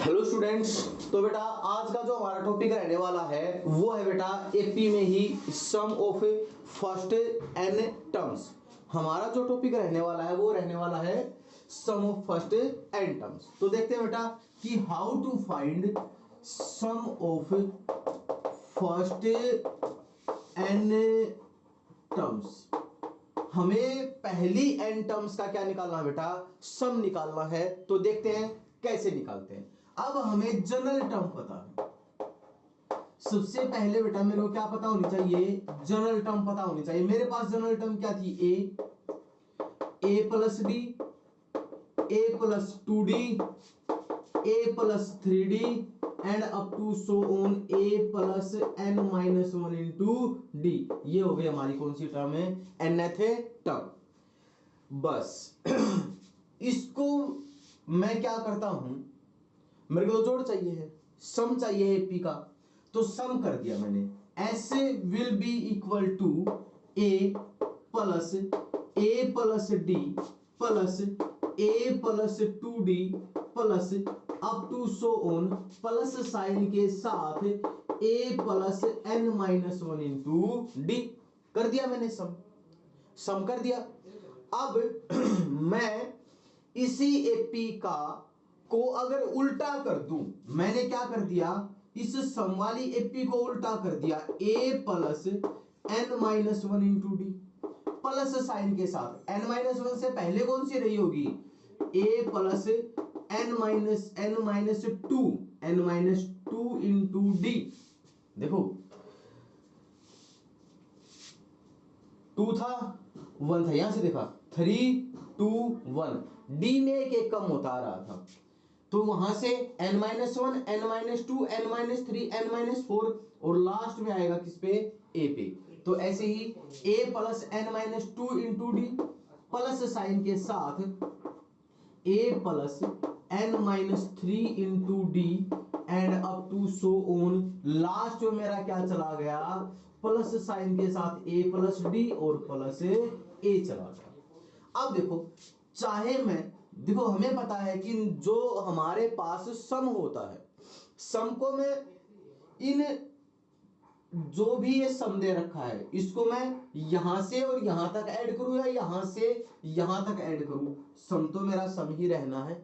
Hello students. तो बेटा आज का जो हमारा टॉपिक रहने वाला है वो है बेटा एपी में ही सम ऑफ फर्स्ट एन टर्म्स। हमारा जो टॉपिक रहने वाला है वो रहने वाला है sum of first n terms. तो देखते हैं बेटा कि how to find sum of first n terms. हमें पहली एन टर्म्स का क्या निकालना है बेटा, सम निकालना है। तो देखते हैं कैसे निकालते हैं। अब हमें जनरल टर्म पता है। सबसे पहले बेटा मेरे को क्या पता होनी चाहिए, जनरल टर्म पता होनी चाहिए। मेरे पास जनरल टर्म क्या थी, a plus d, a plus 2d, a plus 3d and up to so on a plus n minus 1 into d. ये हो गई हमारी कौन सी टर्म है, nth टर्म। बस इसको मैं क्या करता हूं, मेरे को तो जोड़ चाहिए है, सम चाहिए है पी का, तो सम कर दिया मैंने। S will be equal to a plus d plus a plus 2d plus up to so on plus sign के साथ a plus n minus 1 into d. कर दिया मैंने, सम कर दिया। अब मैं इसी एपी का को अगर उल्टा कर दूं, मैंने क्या कर दिया, इस सम वाली एपी को उल्टा कर दिया, a plus n minus 1 into d plus sign के साथ। n माइनस 1 से पहले कौन सी रही होगी, a plus n minus 2 into d. देखो 2 था 1 था, यहां से देखा 3 2 1, डी में एक कम होता आ रहा था, तो वहां से n minus 1 n minus 2 n minus 3 n minus 4 और लास्ट में आएगा किस पे, a पे। तो ऐसे ही a plus n minus 2 into d plus sign के साथ a plus n minus 3 into d and up to so on. Last में मेरा क्या चला गया, प्लस साइन के साथ a प्लस डी और प्लस a चला गया। अब देखो, चाहे मैं, देखो हमें पता है कि जो हमारे पास सम होता है, सम को मैं इन जो भी ये सम दे रखा है इसको मैं यहां से और यहां तक ऐड करूं या यहां से यहां तक ऐड करूं, सम तो मेरा सम ही रहना है,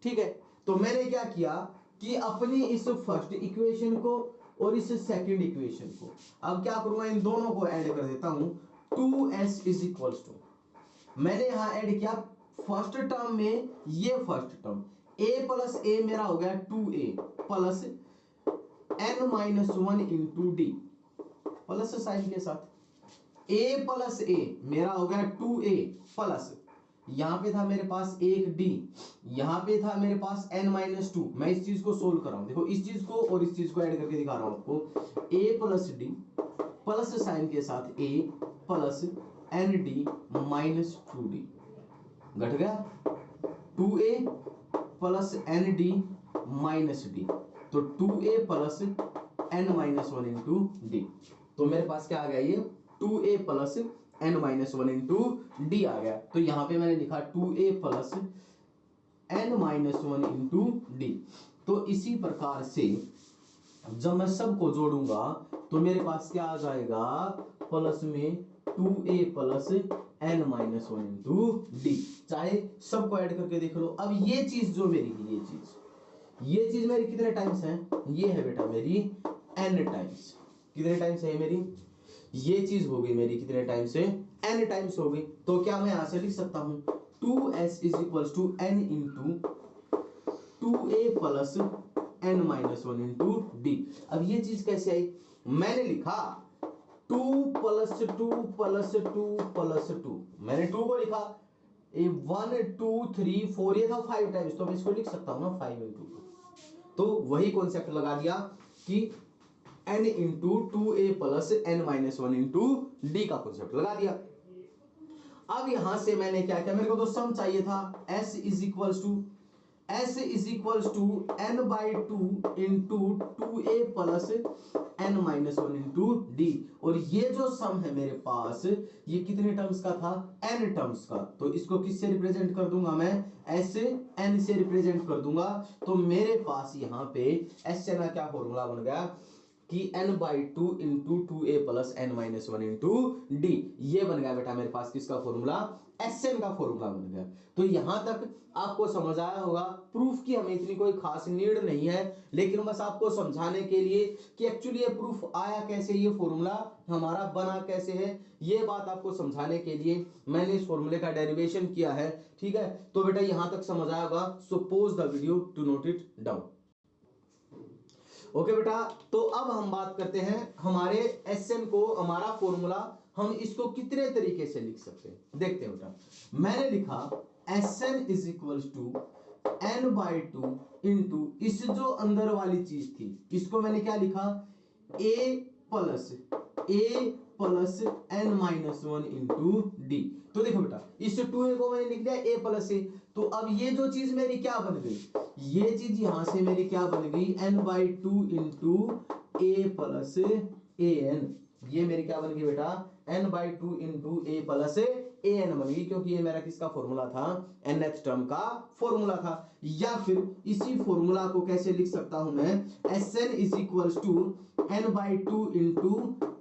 ठीक है। तो मैंने क्या किया कि अपनी इस फर्स्ट इक्वेशन को और इस सेकंड इक्वेशन को अब क्या करूंगा, इन दोनों को ऐड कर देता हूं। 2s इज इक्वल्स टू, मैंने यहां ऐड किया फर्स्ट टर्म में, ये फर्स्ट टर्म a प्लस ए मेरा हो गया 2a plus n minus 1 into d plus sign के साथ, a प्लस ए मेरा हो गया 2a प्लस, यहां पे था मेरे पास एक d, यहां पे था मेरे पास n माइनस 2। मैं इस चीज को सोल्व कर रहा हूं, देखो इस चीज को और इस चीज को ऐड करके दिखा रहा हूं आपको। a plus d plus sign के साथ a plus n d minus 2d घट गया 2a plus n d minus d, तो 2a plus n minus 1 into d. तो मेरे पास क्या आ गया, ये 2a plus n minus 1 into d आ गया। तो यहां पे मैंने लिखा 2a plus n minus 1 into d. तो इसी प्रकार से जब मैं सबको जोड़ूंगा तो मेरे पास क्या आ जाएगा, प्लस में 2a plus n minus 1 into D. चाहे सबको ऐड करके देख लो। अब ये चीज जो मेरी है, ये चीज मेरी कितने टाइम्स है, ये है बेटा मेरी n टाइम्स। कितने टाइम्स है मेरी, ये चीज हो गई मेरी कितने टाइम्स है, n टाइम्स हो गई। तो क्या मैं यहां से लिख सकता हूं 2s is equal to n into 2a plus n minus 1 into d. अब ये चीज कैसे आई, मैंने लिखा 2 प्लस 2 प्लस 2 प्लस 2, मैंने 2 को लिखा 1 2 3 4, ये था 5 टाइम्स, तो मैं इसको लिख सकता हूं ना 5 इंटू 2। तो वही कॉन्सेप्ट लगा दिया कि n into 2a plus n minus 1 into D का कॉन्सेप्ट लगा दिया। अब यहां से मैंने क्या किया, मेरे को तो सम चाहिए था, s is equal to S is equals to n by two into two a plus n minus one into d. और ये जो सम है मेरे पास ये कितने टर्म्स का था, n टर्म्स का। तो इसको किससे रिप्रेजेंट कर दूंगा मैं, s n से रिप्रेजेंट कर दूंगा। तो मेरे पास यहाँ पे s n का क्या फॉर्मूला बन गया कि n by two into two a plus n minus one into d. ये बन गया बेटा मेरे पास किसका फॉर्मूला, Sn का फॉर्मूला बन गया। तो यहां तक आपको समझ आया होगा। प्रूफ की हमें इतनी कोई खास नीड नहीं है, लेकिन बस आपको समझाने के लिए कि एक्चुअली ये प्रूफ आया कैसे, ये फॉर्मूला हमारा बना कैसे है, ये बात आपको समझाने के लिए मैंने इस फॉर्मूले का डेरिवेशन किया है। ठीक है, तो बेटा यहां तक समझ आया होगा। So pause the video to note it down. Okay बेटा, तो अब हम बात करते हैं हमारे Sn को, हमारा फॉर्मूला हम इसको कितने तरीके से लिख सकते हैं। देखते हैं बेटा, मैंने लिखा Sn is equal to n by two into इस जो अंदर वाली चीज थी इसको मैंने क्या लिखा, a plus n minus one into d. तो देखो बेटा इस 2a को मैंने लिख दिया a प्लस ए। तो अब ये जो चीज मेरी क्या बन गई, ये चीज यहां से मेरी क्या बन गई, n by two into a plus a n. ये मेरी क्या बन गई बेटा, n by two into a plus a n बन गई, क्योंकि ये मेरा किसका फॉर्मूला था, nth टर्म का फॉर्मूला था। या फिर इसी फॉर्मूला को कैसे लिख सकता हूं मैं, Sn is equals to n by two into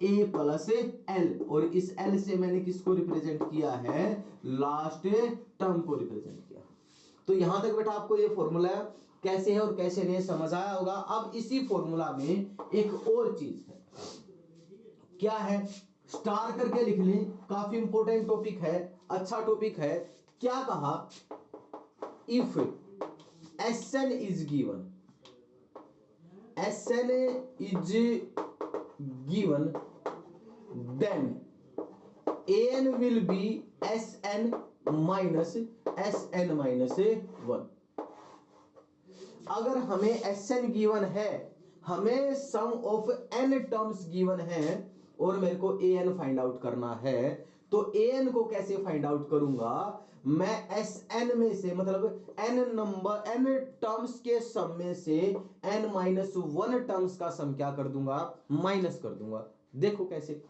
a plus l. और इस l से मैंने किसको रिप्रेजेंट किया है, लास्ट टर्म को रिप्रेजेंट किया। तो यहां तक बेटा आपको ये फॉर्मूला कैसे है और कैसे नहीं समझ आया होगा। अब इसी फॉर्मूला में एक और चीज है, क्या है, स्टार करके लिख लें, काफी इंपॉर्टेंट टॉपिक है, अच्छा टॉपिक है। क्या कहा, if Sn is given, Sn is given then An will be Sn minus Sn minus one. अगर हमें Sn गिवन है, हमें sum of n terms given है और मेरे को An फाइंड आउट करना है, तो An को कैसे फाइंड आउट करूंगा, मैं Sn में से मतलब n टर्म्स के सम में से n माइनस वन टर्म्स का सम क्या कर दूंगा, माइनस कर दूंगा। देखो कैसे,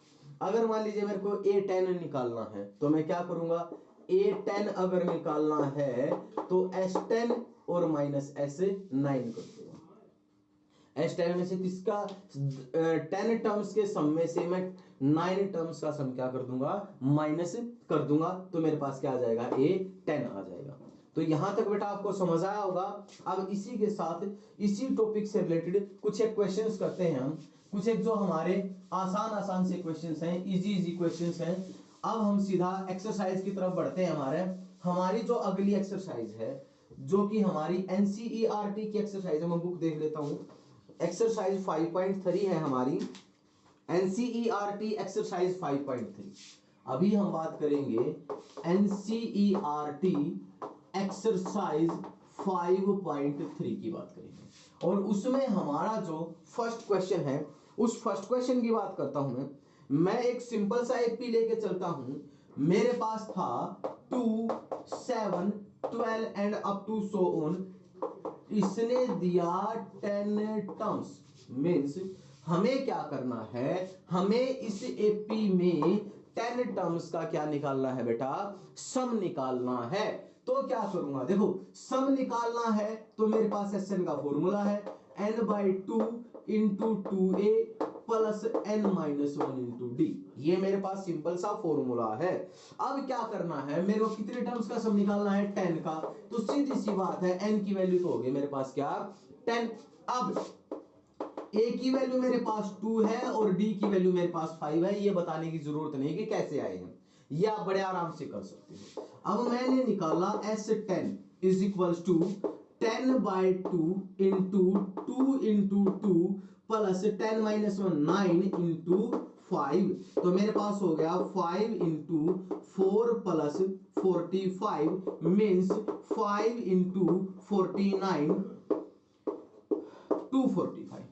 अगर मान लीजिए मेरे को A10 निकालना है तो मैं क्या करूंगा, A10 अगर निकालना है तो S10 और माइनस S9 कर दूंगा। S10 में से किसका 10 टर्म्स के सम में से मैं 9 टर्म्स का सम क्या कर दूंगा, माइनस कर दूंगा। तो मेरे पास क्या आ जाएगा, A10 आ जाएगा। तो यहां तक बेटा आपको समझ आया होगा। अब इसी के साथ इसी टॉपिक से रिलेटेड कुछ एक क्वेश्चंस करते हैं हम, कुछ एक जो हमारे आसान से क्वेश्चंस हैं, इजी क्वेश्चंस हैं। अब हम सीधा एक्सरसाइज की तरफ बढ़ते हैं। हमारी जो अगली एक्सरसाइज है, जो कि हमारी NCERT की एक्सरसाइज है, मैं बुक देख लेता हूं। एक्सरसाइज 5.3 है हमारी, NCERT एक्सरसाइज 5.3। अभी हम बात करेंगे NCERT एक्सरसाइज 5.3 की बात करेंगे। और उसमें हमारा जो फर्स्ट क्वेश्चन है, उस फर्स्ट क्वेश्चन की बात करता हूं मैं एक सिंपल सा एक पी लेके चलता हूं। मेरे पास था 2, 7, 12 and up to so on. इसने दिया 10 टर्म्स, मीन्स हमें क्या करना है, हमें इस एपी में 10 टर्म्स का क्या निकालना है बेटा, सम निकालना है। तो क्या करूंगा, देखो सम निकालना है तो मेरे पास Sn का फॉर्मूला है n by two into two a plus n minus one into d. ये मेरे पास सिंपल सा फॉर्मूला है। अब क्या करना है, मेरे को कितने टर्म्स का सम निकालना है, 10 का। तो सीधी सी बात है, n की वैल्यू तो होगी मेरे पास क्या, 10। अब a की वैल्यू मेरे पास 2 है और d की वैल्यू मेरे पास 5 है। ये बताने की जरूरत नहीं कि कैसे आए हैं, ये आप बड़े आराम से कर सकते हो। अब मैंने निकाला S10 is equal to 10 by two into two into two plus 10 minus 1 9 into 5। तो मेरे पास हो गया 5 इंटू 4 प्लस 45 मीन्स 5 इंटू 49 245।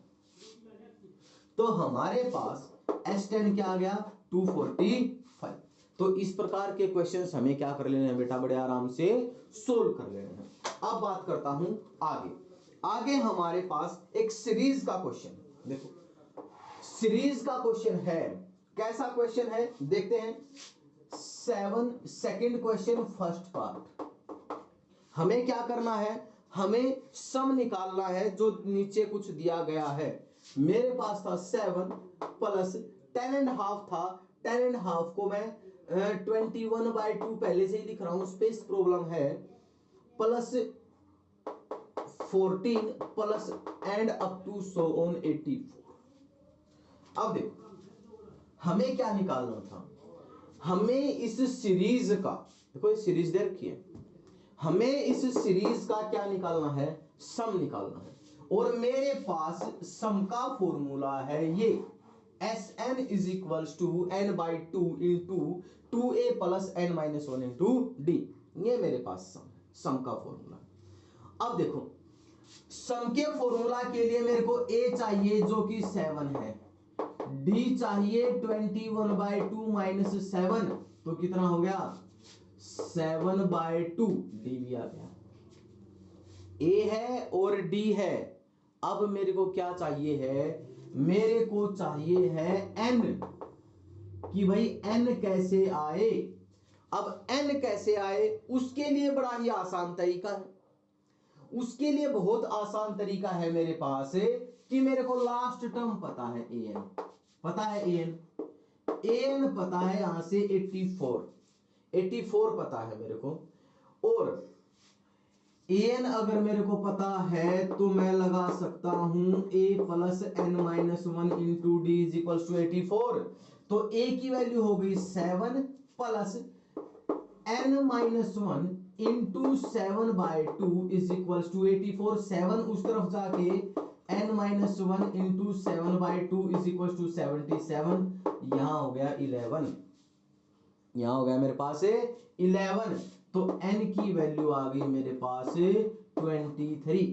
तो हमारे पास S10 क्या आ गया, 245। तो इस प्रकार के क्वेश्चंस हमें क्या कर लेने हैं बेटा, बड़े आराम से सोल्व कर लेने हैं। अब बात करता हूं आगे। आगे हमारे पास एक सीरीज का क्वेश्चन, देखो सीरीज का क्वेश्चन है। कैसा क्वेश्चन है देखते हैं। 7 क्वेश्चन फर्स्ट पार्ट। हमें क्या करना है, हमें सम निकालना है जो नीचे कुछ दिया गया है। मेरे पास था 7 प्लस 10.5 था। 10.5 को मैं 21/2 पहले से ही लिख रहा हूं, स्पेस प्रॉब्लम है, plus 14 plus and up to so on 84। अब देखो हमें क्या निकालना था, हमें इस सीरीज का, देखो ये सीरीज दे रखी है, हमें इस सीरीज का क्या निकालना है, सम निकालना है। और मेरे पास सम का फॉर्मूला है ये Sn is equals to n/2 into 2a plus n-1 into d। ये मेरे पास सम का फॉर्मूला। अब देखो सम के फॉर्मूला के लिए मेरे को a चाहिए जो कि 7 है, d चाहिए 21/2 माइनस 7, तो कितना हो गया 7/2, d भी आ गया। a है और d है। अब मेरे को क्या चाहिए है, मेरे को चाहिए है n, कि भाई n कैसे आए। अब n कैसे आए उसके लिए बड़ा ही आसान तरीका है, उसके लिए बहुत आसान तरीका है मेरे पास कि मेरे को लास्ट टर्म पता है an, पता है an पता है यहां से 84 पता है मेरे को। और an अगर मेरे को पता है तो मैं लगा सकता हूं a plus n-1 into d is equal to 84। तो a की वैल्यू हो गई 7 plus n-1 into 7/2 is equal to 84। 7 उस तरफ जाके n-1 into 7/2 is equal to 77। यहां हो गया 11, यहां हो गया मेरे पास 11। तो n की वैल्यू आ गई मेरे पास 23।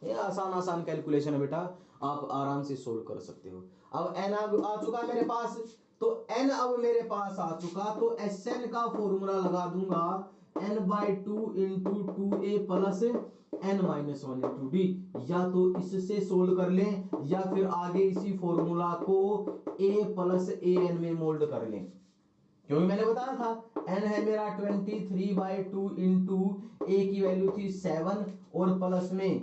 ये आसान कैलकुलेशन है बेटा, आप आराम से सोल्व कर सकते हो। अब n आ चुका है मेरे पास, तो n अब मेरे पास आ चुका, तो Sn का फॉर्मूला लगा दूंगा n/2 into 2a plus n-1 into d। या तो इससे सोल्व कर लें या फिर आगे इसी फॉर्मूला को a प्लस an में मोल्ड कर लें, क्योंकि मैंने बताया था n है मेरा 23/2 इंटू a की वैल्यू थी 7 और प्लस में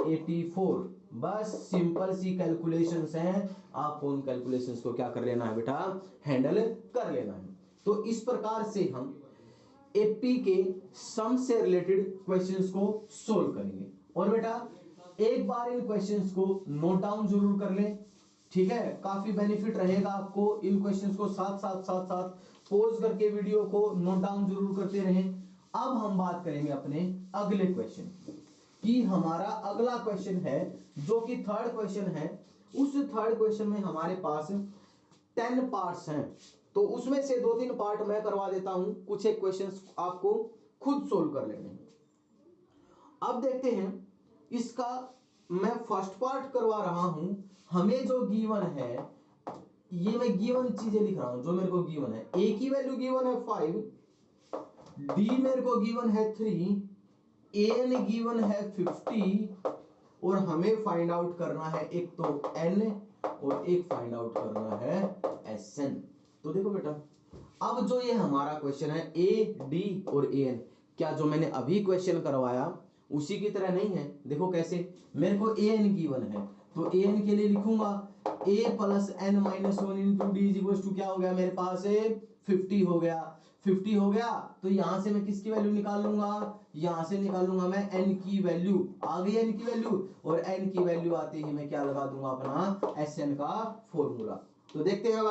84। बस सिंपल सी कैलकुलेशंस हैं, आपको उन कैलकुलेशंस को क्या कर लेना है बेटा, हैंडल कर लेना है। तो इस प्रकार से हम एपी के सम से रिलेटेड क्वेश्चंस को सोल्व करेंगे। और बेटा एक बार इन क्वेश्चंस को नोट डाउन जरूर कर लें, ठीक है, काफी बेनिफिट रहेगा आपको। इन क्वेश्चंस को साथ साथ पॉज करके वीडियो को नोट डाउन जरूर करते रहें। अब हम बात करेंगे अपने अगले क्वेश्चन कि हमारा अगला क्वेश्चन है जो कि थर्ड क्वेश्चन है। उस थर्ड क्वेश्चन में हमारे पास 10 पार्ट्स हैं, तो उसमें से 2-3 पार्ट मैं करवा देता हूं, कुछ एक क्वेश्चंस आपको खुद सोल्व कर लेने हैं। अब देखते हैं इसका, मैं फर्स्ट पार्ट करवा रहा हूं। हमें जो गिवन है, ये मैं गिवन चीजें लिख रहा हूं जो मेरे को गिवन है। a की वैल्यू गिवन है 5, d मेरे को गिवन है 3, an गिवन है 50 और हमें फाइंड आउट करना है एक तो n और एक फाइंड आउट करना है Sn। तो देखो बेटा अब जो ये हमारा क्वेश्चन है a, d और an, क्या जो मैंने अभी क्वेश्चन करवाया उसी की तरह नहीं है। देखो कैसे, मेरे को an गिवन है तो an के लिए लिखूंगा a plus n-1 into d is equal to क्या हो गया मेरे पास 50 हो गया। 50 हो गया तो यहां से मैं किसकी वैल्यू निकाल लूंगा, यहां से निकाल लूंगा मैं n की वैल्यू। आ गई n की वैल्यू, और n की वैल्यू आते ही मैं क्या लगा दूंगा अपना Sn का फॉर्मूला। तो देखते हैं अब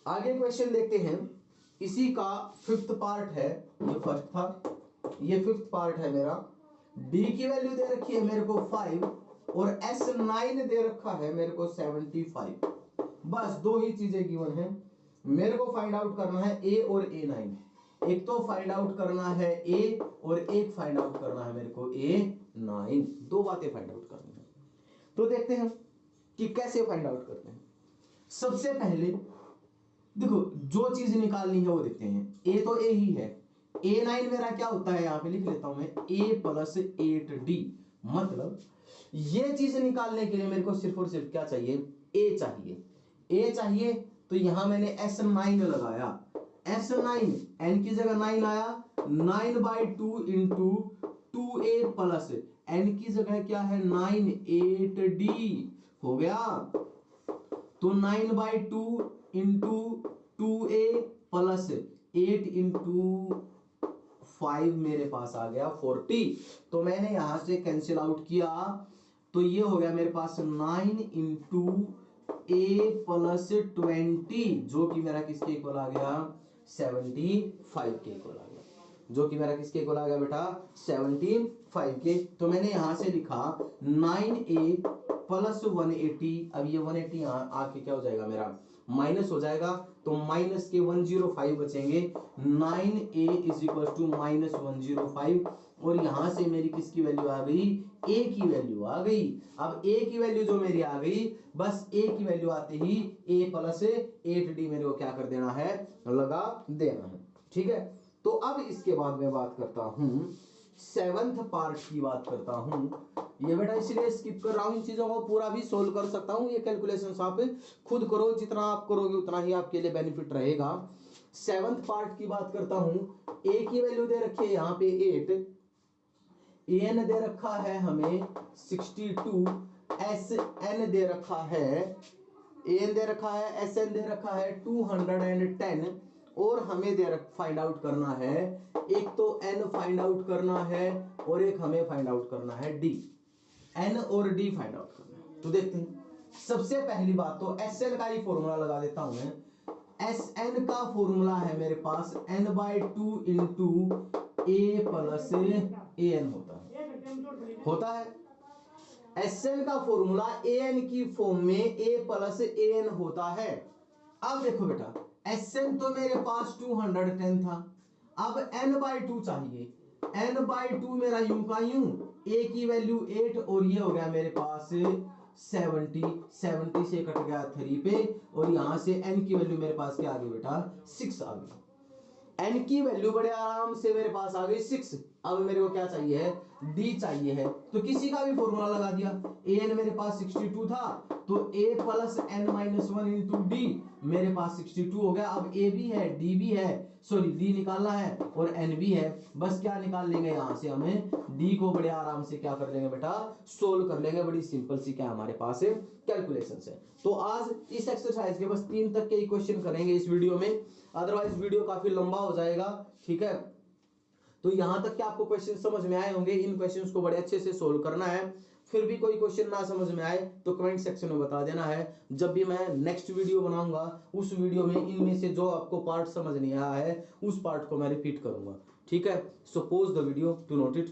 आगे क्वेश्चन देखते हैं। इसी का 5th पार्ट है, ये फर्स्ट था, ये 5th पार्ट है मेरा। d की वैल्यू दे रखी है मेरे को 5 और S9 दे रखा है मेरे को 75। बस दो ही चीजें गिवन है, मेरे को फाइंड आउट करना है a और a9। एक तो फाइंड आउट करना है a और एक फाइंड आउट करना है मेरे को a9। दो बातें फाइंड आउट करनी है। तो देखते हैं कि कैसे फाइंड आउट करते हैं। सबसे पहले देखो जो चीज निकालनी है वो देखते हैं। a तो a ही है, A9 मेरा क्या होता है, यहाँ पे लिख लेता हूं मैं A प्लस 8D। मतलब ये चीज निकालने के लिए मेरे को सिर्फ और सिर्फ क्या चाहिए, A चाहिए। A चाहिए तो यहां मैंने S9 लगाया, S9 n की जगह 9 आया, 9/2 इंटू 2A प्लस n की जगह क्या है 9 8D हो गया। तो 9/2 इंटू 2A प्लस 8 इंटू 5 मेरे पास आ गया 40। तो मैंने यहां से कैंसिल आउट किया तो ये हो गया मेरे पास 9 इंटू A प्लस 20 जो कि मेरा किसके इक्वल आ गया 75 के इक्वल आ गया, जो कि मेरा किसके इक्वल आ गया बेटा 75 के। तो मैंने यहां से लिखा 9A प्लस 180। अब ये 180 यहाँ आके क्या हो जाएगा मेरा माइनस हो जाएगा, तो माइनस के 105 बचेंगे। 9A is equal to minus 105 और यहां से मेरी किसकी वैल्यू आ गई, A की वैल्यू आ गई। अब A की वैल्यू जो मेरी आ गई, बस A की वैल्यू आते ही A प्लस 8D मेरे को क्या कर देना है, लगा देना है। ठीक है, तो अब इसके बाद मैं बात करता हूं सेवंथ पार्ट की बात करता हूं। ये बेटा इसलिए स्किप कर रहा हूं, इन चीजों को पूरा भी सोल्व कर सकता हूं। ये कैलकुलेशंस आप खुद करो, जितना आप करोगे उतना ही आपके लिए बेनिफिट रहेगा। सेवंथ पार्ट की बात करता हूं। A की वैल्यू दे रखी है यहाँ पे 8, an दे रखा है हमें 62, sn दे रखा है, an दे रखा है, sn दे रखा है 210 और हमें दे रख फाइंड आउट करना है, एक तो n फाइंड आउट करना है और एक हमें फाइंड आउट करना है d। n और d फाइंड आउट करना है। तो देखते हैं, सबसे पहली बात तो sn का ही फॉर्मूला लगा देता हूं मैं। Sn का फॉर्मूला है मेरे पास n/2 into a plus an होता है। Sn का फॉर्मूला an की फॉर्म में a प्लस an होता है। अब देखो बेटा Sn तो मेरे पास 210 था, अब n/2 चाहिए। n/2 मेरा यूं का यूं, a की वैल्यू 8 और ये हो गया मेरे पास 70 से कट गया 3 पे और यहां से n की वैल्यू मेरे पास क्या आ गई बेटा 6 आ गई। n की वैल्यू बड़े आराम से मेरे पास आ गई 6। अब मेरे को क्या चाहिए है, d चाहिए है, तो किसी का भी फॉर्मूला लगा दिया। an मेरे पास 62 था तो a plus n-1 into d मेरे पास 62 हो गया। अब a भी है d भी है, सॉरी d निकालना है और n भी है। बस क्या निकाल लेंगे यहां से, हमें d को बड़े आराम से क्या कर लेंगे बेटा सोल्व कर लेंगे। बड़ी सिंपल सी क्या हमारे पास है कैलकुलेशंस है। तो आज इस एक्सरसाइज के बस 3 तक के ही क्वेश्चन करेंगे इस वीडियो में, अदरवाइज वीडियो काफी लंबा हो जाएगा। ठीक है, तो यहां तक कि आपको क्वेश्चन समझ में आए होंगे। इन क्वेश्चंस को बड़े अच्छे से सोल्व करना है। फिर भी कोई क्वेश्चन ना समझ में आए तो कमेंट सेक्शन में बता देना है। जब भी मैं नेक्स्ट वीडियो बनाऊंगा उस वीडियो में इनमें से जो आपको पार्ट समझ नहीं आया है उस पार्ट को मैं रिपीट करूंगा। ठीक है, so pause the video to note it.